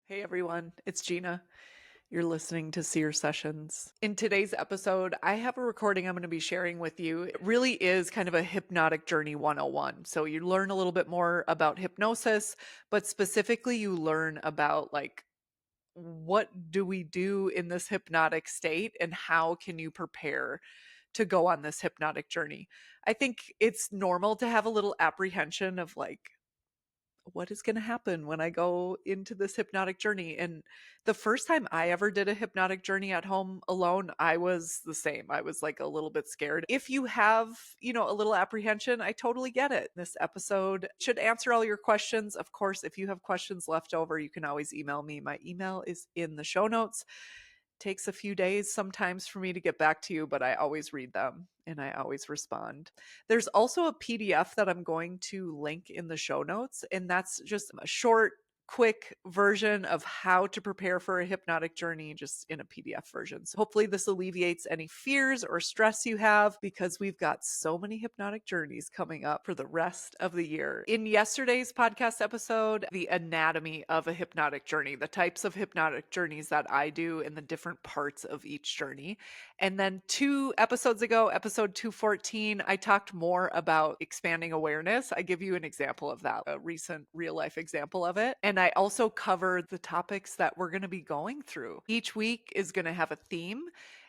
Hey everyone, it's Gina. You're listening to Seer Sessions. In today's episode, I have a recording I'm going to be sharing with you. It really is kind of a hypnotic journey 101. So you learn a little bit more about hypnosis, but specifically you learn about what do we do in this hypnotic state and how can you prepare to go on this hypnotic journey. I think it's normal to have a little apprehension of what is going to happen when I go into this hypnotic journey. And the first time I ever did a hypnotic journey at home alone, I was the same. I was like a little bit scared. If you have, a little apprehension, I totally get it. This episode should answer all your questions. Of course, if you have questions left over, you can always email me. My email is in the show notes. Takes a few days sometimes for me to get back to you, but I always read them and I always respond. There's also a PDF that I'm going to link in the show notes, and that's just a short, quick version of how to prepare for a hypnotic journey, just in a PDF version. So hopefully this alleviates any fears or stress you have, because we've got so many hypnotic journeys coming up for the rest of the year. In yesterday's podcast episode, the anatomy of a hypnotic journey, the types of hypnotic journeys that I do and the different parts of each journey. And then 2 episodes ago, episode 214, I talked more about expanding awareness. I give you an example of that, a recent real life example of it. And I also cover the topics that we're going to be going through. Each week is going to have a theme.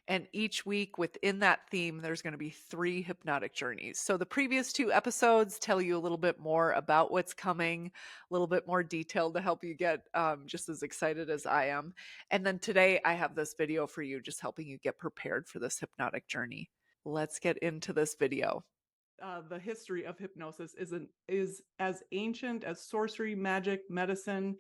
And each week within that theme, there's going to be 3 hypnotic journeys. So the previous 2 episodes tell you a little bit more about what's coming, a little bit more detailed to help you get just as excited as I am. And then today I have this video for you, just helping you get prepared for this hypnotic journey. Let's get into this video. The history of hypnosis is as ancient as sorcery, magic, medicine.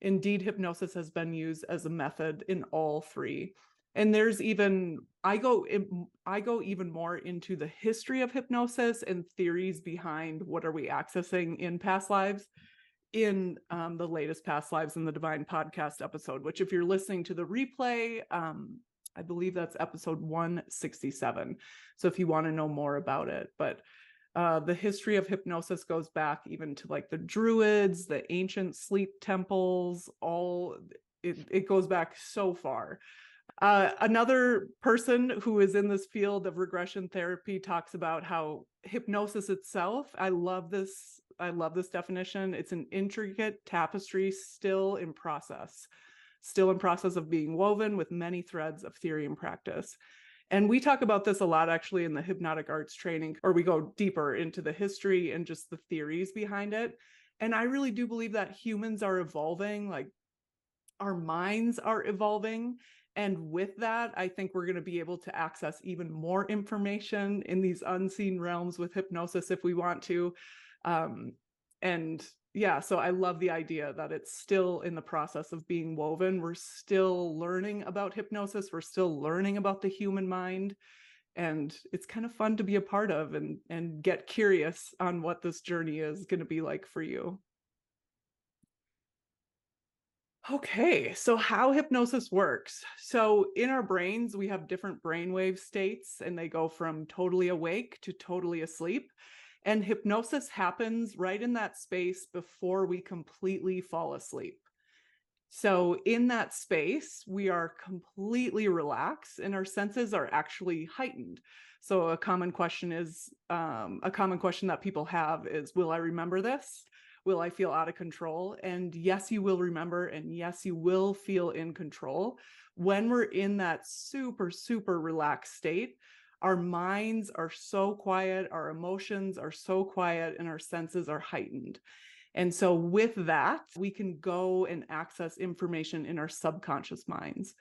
Indeed, hypnosis has been used as a method in all 3. And there's even, I go even more into the history of hypnosis and theories behind what are we accessing in past lives in the latest Past Lives in the Divine podcast episode, which if you're listening to the replay, I believe that's episode 167. So if you want to know more about it, but the history of hypnosis goes back even to like the Druids, the ancient sleep temples, it goes back so far. Another person who is in this field of regression therapy talks about how hypnosis itself, I love this definition. It's an intricate tapestry still in process of being woven with many threads of theory and practice. And we talk about this a lot actually in the hypnotic arts training, or we go deeper into the history and just the theories behind it. And I really do believe that humans are evolving, like our minds are evolving. And with that, I think we're going to be able to access even more information in these unseen realms with hypnosis if we want to. And yeah, so I love the idea that it's still in the process of being woven. We're still learning about hypnosis. We're still learning about the human mind. And it's kind of fun to be a part of and get curious on what this journey is going to be like for you. Okay, so how hypnosis works. So in our brains, we have different brainwave states, and they go from totally awake to totally asleep. And hypnosis happens right in that space before we completely fall asleep. So in that space, we are completely relaxed and our senses are actually heightened. So a common question that people have is, will I remember this? Will I feel out of control? And yes, you will remember. And yes, you will feel in control. When we're in that super, super relaxed state, our minds are so quiet, our emotions are so quiet, and our senses are heightened. And so with that, we can go and access information in our subconscious minds.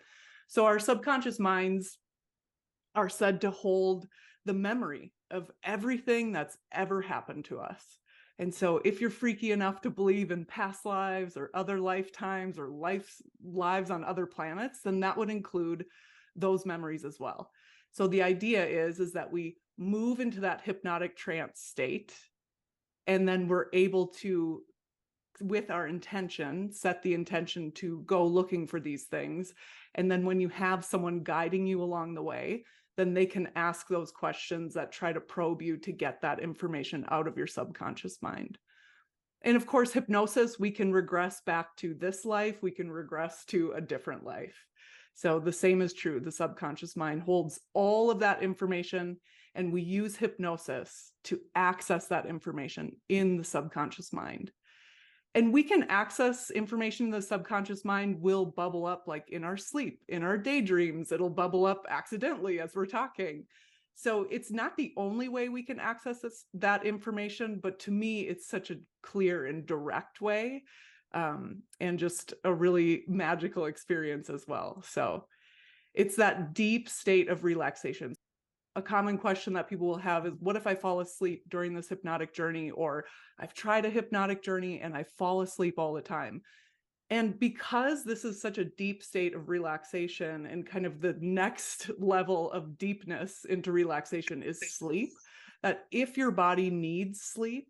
So our subconscious minds are said to hold the memory of everything that's ever happened to us. And so if you're freaky enough to believe in past lives or other lifetimes or lives on other planets, then that would include those memories as well. So the idea is that we move into that hypnotic trance state, and then we're able to, with our intention, set the intention to go looking for these things. And then when you have someone guiding you along the way, then they can ask those questions that try to probe you to get that information out of your subconscious mind. And of course, hypnosis, we can regress back to this life, we can regress to a different life. So the same is true. The subconscious mind holds all of that information, and we use hypnosis to access that information in the subconscious mind. And we can access information in the subconscious mind will bubble up like in our sleep, in our daydreams. It'll bubble up accidentally as we're talking. So it's not the only way we can access that information, but to me, it's such a clear and direct way, and just a really magical experience as well. So it's that deep state of relaxation. A common question that people will have is, what if I fall asleep during this hypnotic journey? Or I've tried a hypnotic journey and I fall asleep all the time. And because this is such a deep state of relaxation, and kind of the next level of deepness into relaxation is sleep, that if your body needs sleep,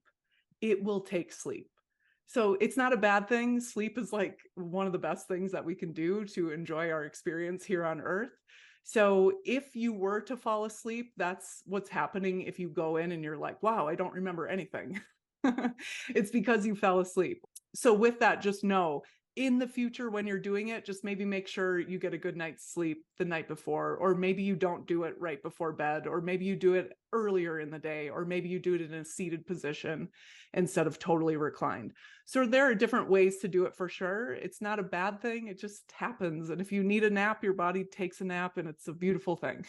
it will take sleep. So it's not a bad thing. Sleep is like one of the best things that we can do to enjoy our experience here on Earth. So if you were to fall asleep, that's what's happening if you go in and you're like, wow, I don't remember anything. It's because you fell asleep. So with that, just know in the future when you're doing it, just maybe make sure you get a good night's sleep the night before, or maybe you don't do it right before bed, or maybe you do it earlier in the day, or maybe you do it in a seated position instead of totally reclined. So there are different ways to do it for sure. It's not a bad thing. It just happens. And if you need a nap, your body takes a nap, and it's a beautiful thing.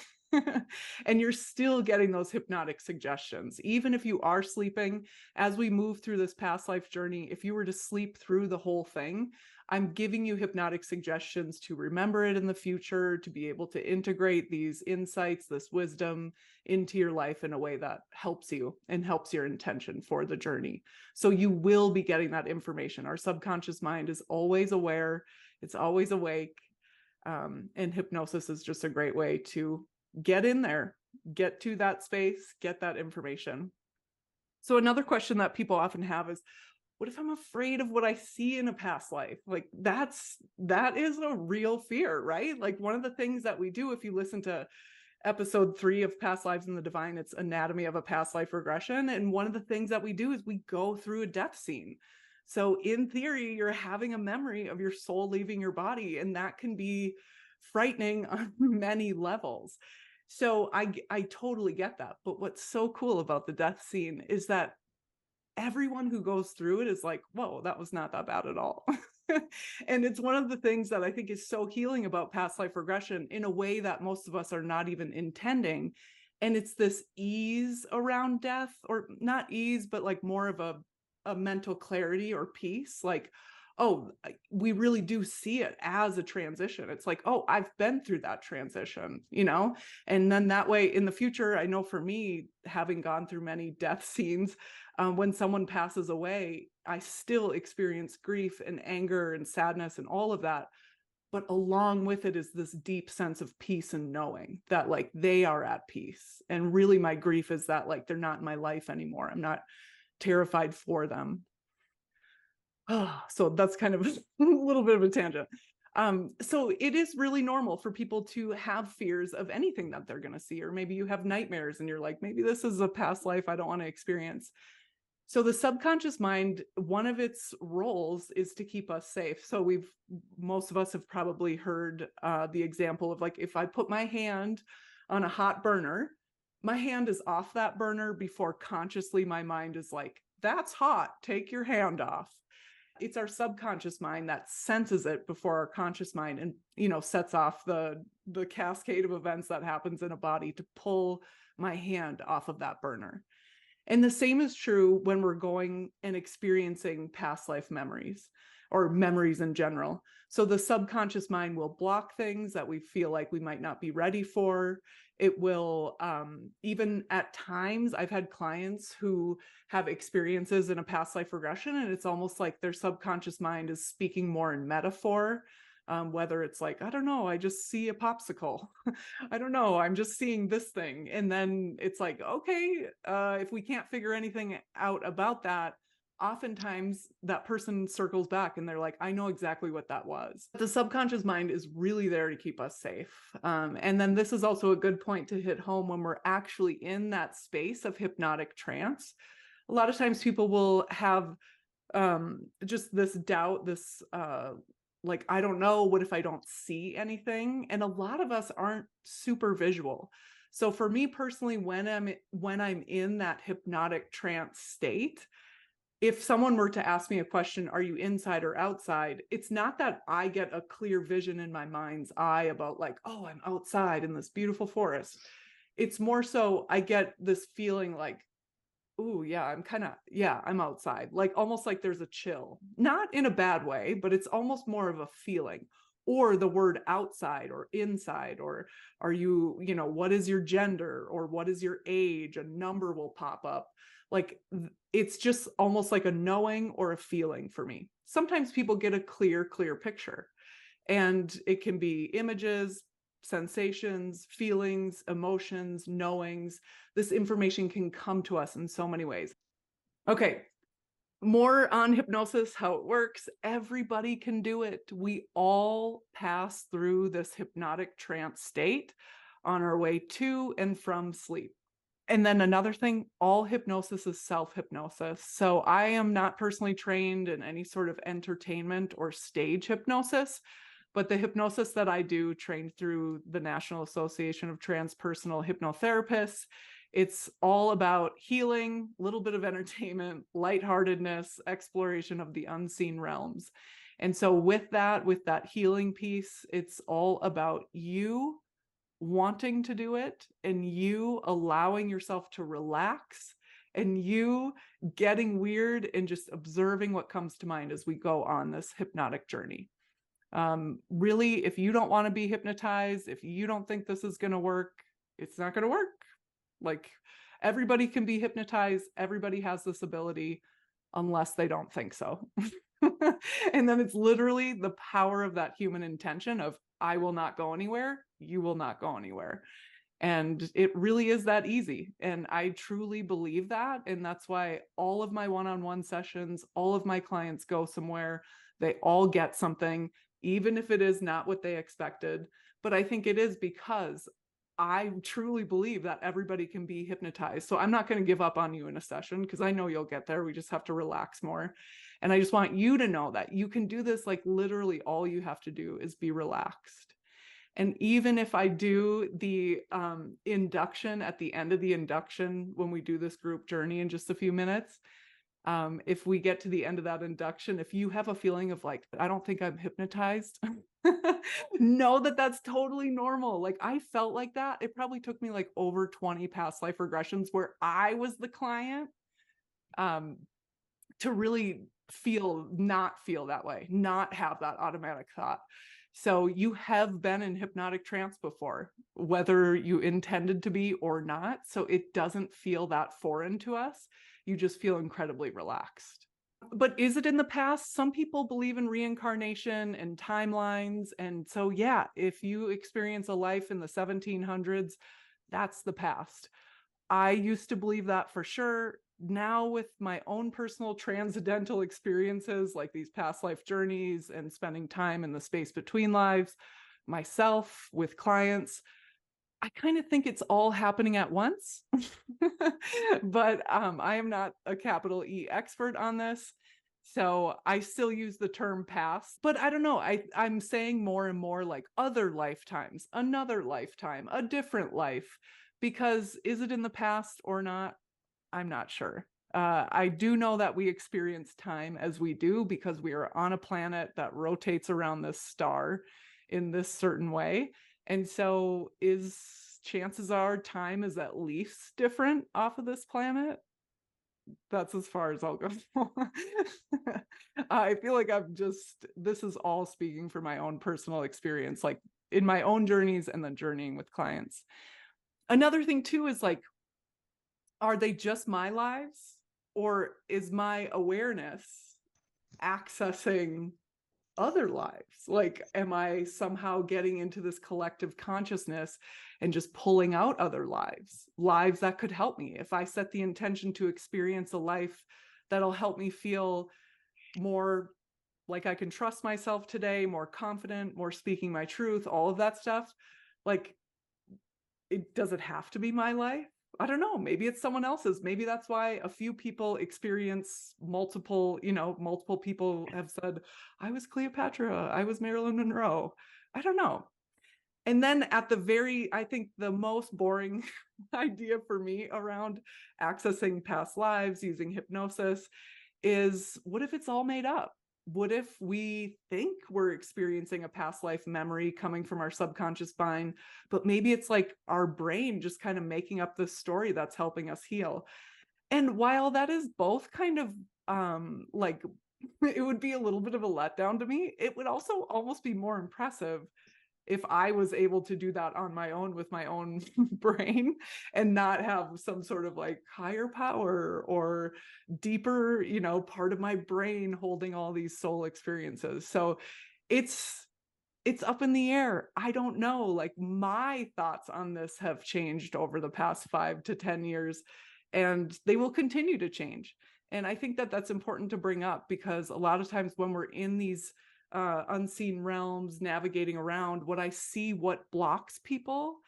And you're still getting those hypnotic suggestions. Even if you are sleeping, as we move through this past life journey, if you were to sleep through the whole thing, I'm giving you hypnotic suggestions to remember it in the future, to be able to integrate these insights, this wisdom into your life in a way that helps you and helps your intention for the journey. So you will be getting that information. Our subconscious mind is always aware, it's always awake. And hypnosis is just a great way to get in there, get to that space, get that information. So another question that people often have is, what if I'm afraid of what I see in a past life? Like that is a real fear, right? Like one of the things that we do, if you listen to episode 3 of Past Lives in the Divine, it's Anatomy of a Past Life Regression. And one of the things that we do is we go through a death scene. So in theory, you're having a memory of your soul leaving your body, and that can be frightening on many levels. So I totally get that. But what's so cool about the death scene is that everyone who goes through it is like, whoa, that was not that bad at all. And it's one of the things that I think is so healing about past life regression in a way that most of us are not even intending. And it's this ease around death, or not ease, but like more of a mental clarity or peace. Like, oh, we really do see it as a transition. It's like, oh, I've been through that transition, you know? And then that way in the future, I know for me, having gone through many death scenes, when someone passes away, I still experience grief and anger and sadness and all of that. But along with it is this deep sense of peace and knowing that like they are at peace. And really my grief is that like they're not in my life anymore. I'm not terrified for them. Oh, so that's kind of a little bit of a tangent. So it is really normal for people to have fears of anything that they're going to see, or maybe you have nightmares and you're like, maybe this is a past life I don't want to experience. So the subconscious mind, one of its roles is to keep us safe. So most of us have probably heard the example of like, if I put my hand on a hot burner, my hand is off that burner before consciously my mind is like, that's hot, take your hand off. It's our subconscious mind that senses it before our conscious mind, and sets off the cascade of events that happens in a body to pull my hand off of that burner. And the same is true when we're going and experiencing past life memories, or memories in general. So the subconscious mind will block things that we feel like we might not be ready for. It will, even at times, I've had clients who have experiences in a past life regression, and it's almost like their subconscious mind is speaking more in metaphor. Whether it's like, I don't know, I just see a popsicle. I don't know, I'm just seeing this thing. And then it's like, okay, if we can't figure anything out about that, oftentimes that person circles back and they're like, I know exactly what that was. The subconscious mind is really there to keep us safe. And then this is also a good point to hit home when we're actually in that space of hypnotic trance. A lot of times people will have just this doubt, this like, I don't know, what if I don't see anything? And a lot of us aren't super visual. So for me personally, when I'm in that hypnotic trance state, if someone were to ask me a question, are you inside or outside? It's not that I get a clear vision in my mind's eye about like, oh, I'm outside in this beautiful forest. It's more so I get this feeling like, ooh, yeah, I'm outside. Like almost like there's a chill. Not in a bad way, but it's almost more of a feeling. Or the word outside or inside, or are you, what is your gender or what is your age? A number will pop up. Like it's just almost like a knowing or a feeling for me. Sometimes people get a clear picture, and it can be images, sensations, feelings, emotions, knowings. This information can come to us in so many ways. Okay, more on hypnosis, how it works. Everybody can do it. We all pass through this hypnotic trance state on our way to and from sleep. And then another thing, all hypnosis is self-hypnosis. So I am not personally trained in any sort of entertainment or stage hypnosis, but the hypnosis that I do, trained through the National Association of Transpersonal Hypnotherapists, it's all about healing, a little bit of entertainment, lightheartedness, exploration of the unseen realms. And so with that healing piece, it's all about you wanting to do it and you allowing yourself to relax and you getting weird and just observing what comes to mind as we go on this hypnotic journey. Really, if you don't want to be hypnotized, if you don't think this is going to work, it's not going to work. Like everybody can be hypnotized. Everybody has this ability unless they don't think so. And then it's literally the power of that human intention of, I will not go anywhere. You will not go anywhere. And it really is that easy. And I truly believe that. And that's why all of my one-on-one sessions, all of my clients go somewhere. They all get something, even if it is not what they expected. But I think it is because I truly believe that everybody can be hypnotized. So I'm not going to give up on you in a session because I know you'll get there. We just have to relax more. And I just want you to know that you can do this. Like literally all you have to do is be relaxed. And even if I do the induction at the end of the induction, when we do this group journey in just a few minutes, if we get to the end of that induction, if you have a feeling of like, I don't think I'm hypnotized, know that that's totally normal. Like I felt like that. It probably took me like over 20 past life regressions where I was the client to really not feel that way, not have that automatic thought. So you have been in hypnotic trance before, whether you intended to be or not. So it doesn't feel that foreign to us. You just feel incredibly relaxed. But is it in the past? Some people believe in reincarnation and timelines. And so, yeah, if you experience a life in the 1700s, that's the past. I used to believe that for sure. Now with my own personal transcendental experiences, like these past life journeys and spending time in the space between lives, myself with clients, I kind of think it's all happening at once. But I am not a capital E expert on this. So I still use the term past, but I don't know. I'm saying more and more like other lifetimes, another lifetime, a different life, because is it in the past or not? I'm not sure. I do know that we experience time as we do because we are on a planet that rotates around this star in this certain way. And so chances are time is at least different off of this planet. That's as far as I'll go. I feel like this is all speaking for my own personal experience, like in my own journeys and then journeying with clients. Another thing too is like, are they just my lives? Or is my awareness accessing other lives? Like, am I somehow getting into this collective consciousness and just pulling out other lives that could help me? If I set the intention to experience a life that'll help me feel more like I can trust myself today, more confident, more speaking my truth, all of that stuff, like, does it have to be my life? I don't know, maybe it's someone else's. Maybe that's why a few people experience multiple people have said, I was Cleopatra, I was Marilyn Monroe. I don't know. And then I think the most boring idea for me around accessing past lives using hypnosis is, what if it's all made up? What if we think we're experiencing a past life memory coming from our subconscious mind, but maybe it's like our brain just kind of making up this story that's helping us heal? And while that is both kind of like it would be a little bit of a letdown to me, it would also almost be more impressive if I was able to do that on my own with my own brain and not have some sort of like higher power or deeper, part of my brain holding all these soul experiences. So it's it's up in the air. I don't know. Like, my thoughts on this have changed over the past 5 to 10 years, and they will continue to change. And I think that that's important to bring up, because a lot of times when we're in these unseen realms navigating around, what blocks people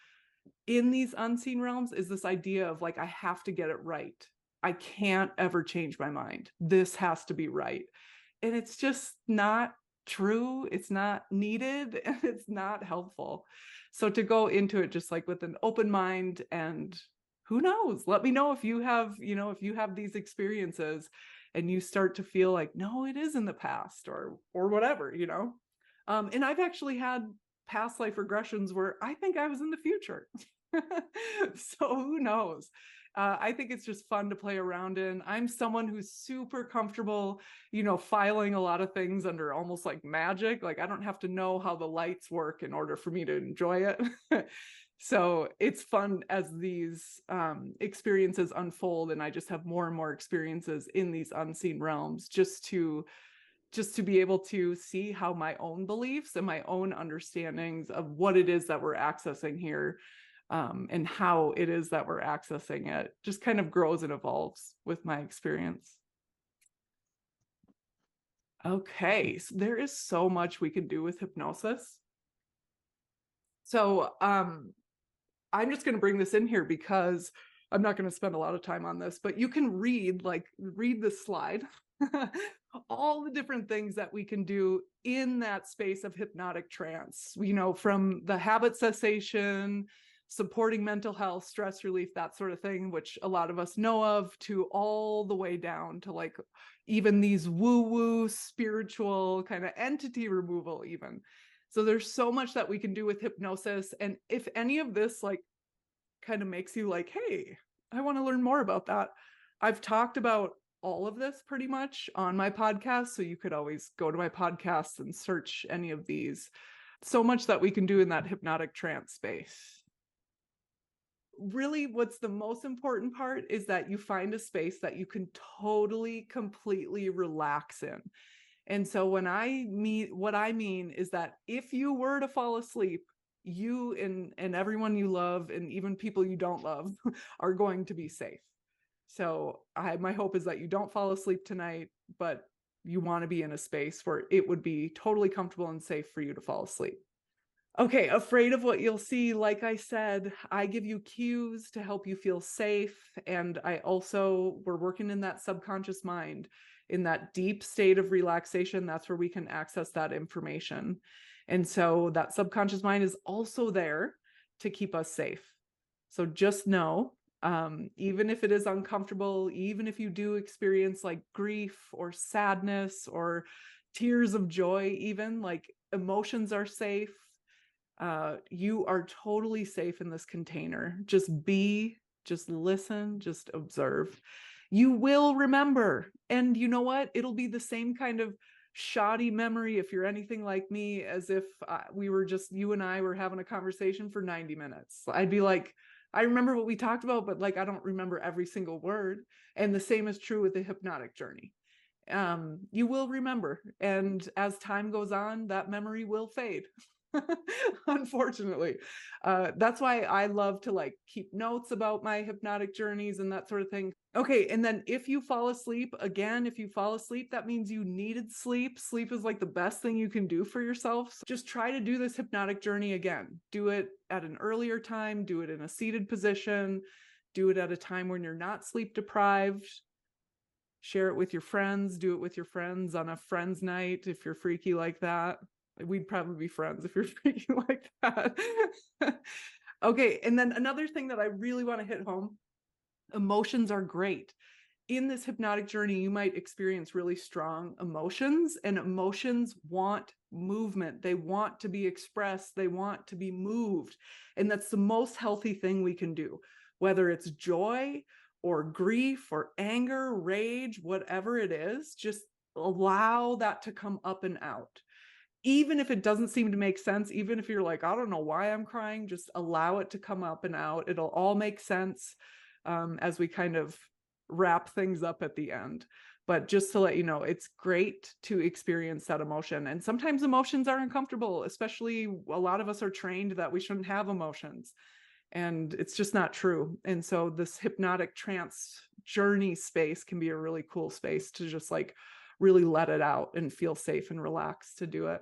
in these unseen realms is this idea of like, I have to get it right. I can't ever change my mind. This has to be right. And it's just not true. It's not needed, and it's not helpful. So to go into it just like with an open mind, and who knows, let me know if you have, these experiences and you start to feel like, no, it is in the past, or whatever. And I've actually had past life regressions where I think I was in the future. So who knows? I think it's just fun to play around in. I'm someone who's super comfortable, filing a lot of things under almost like magic. Like, I don't have to know how the lights work in order for me to enjoy it. So it's fun as these experiences unfold, and I just have more and more experiences in these unseen realms, just to be able to see how my own beliefs and my own understandings of what it is that we're accessing here, and how it is that we're accessing it, just kind of grows and evolves with my experience. Okay, so there is so much we can do with hypnosis. So I'm just going to bring this in here because I'm not going to spend a lot of time on this, but you can read this slide, all the different things that we can do in that space of hypnotic trance, from the habit cessation, supporting mental health, stress relief, that sort of thing, which a lot of us know of, to all the way down to like even these woo-woo spiritual kind of entity removal even. So there's so much that we can do with hypnosis. And if any of this like kind of makes you like, hey, I want to learn more about that, I've talked about all of this pretty much on my podcast. So you could always go to my podcast and search any of these. So much that we can do in that hypnotic trance space. Really, what's the most important part is that you find a space that you can totally, completely relax in. And so what I mean is that if you were to fall asleep, you and everyone you love, and even people you don't love, are going to be safe. So my hope is that you don't fall asleep tonight, but you want to be in a space where it would be totally comfortable and safe for you to fall asleep. Okay, afraid of what you'll see. Like I said, I give you cues to help you feel safe. And we're working in that subconscious mind, in that deep state of relaxation. That's where we can access that information. And so that subconscious mind is also there to keep us safe. So just know, even if it is uncomfortable, even if you do experience like grief or sadness or tears of joy, even like emotions are safe. You are totally safe in this container. Just listen, just observe. You will remember. And you know what? It'll be the same kind of shoddy memory, if you're anything like me, as if you and I were having a conversation for 90 minutes. I'd be like, I remember what we talked about, but like, I don't remember every single word. And the same is true with the hypnotic journey. You will remember. And as time goes on, that memory will fade. Unfortunately. That's why I love to like keep notes about my hypnotic journeys and that sort of thing. Okay, and then if you fall asleep, that means you needed sleep. Sleep is like the best thing you can do for yourself. So just try to do this hypnotic journey again. Do it at an earlier time, do it in a seated position, Do it at a time when you're not sleep deprived. Share it with your friends. Do it with your friends on a friends night if you're freaky like that. We'd probably be friends if you're freaky like that. Okay, and then another thing that I really want to hit home, emotions are great. In this hypnotic journey, you might experience really strong emotions, and emotions want movement. They want to be expressed, they want to be moved. And that's the most healthy thing we can do, whether it's joy or grief or anger, rage, whatever it is, just allow that to come up and out. Even if it doesn't seem to make sense, even if you're like, I don't know why I'm crying, just allow it to come up and out. It'll all make sense as we kind of wrap things up at the end. But just to let you know, it's great to experience that emotion. And sometimes emotions are uncomfortable, especially a lot of us are trained that we shouldn't have emotions. And it's just not true. And so this hypnotic trance journey space can be a really cool space to just like really let it out and feel safe and relaxed to do it.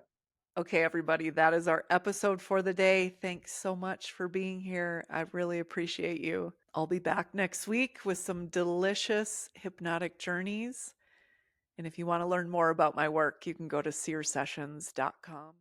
Okay, everybody, that is our episode for the day. Thanks so much for being here. I really appreciate you. I'll be back next week with some delicious hypnotic journeys. And if you want to learn more about my work, you can go to seersessions.com.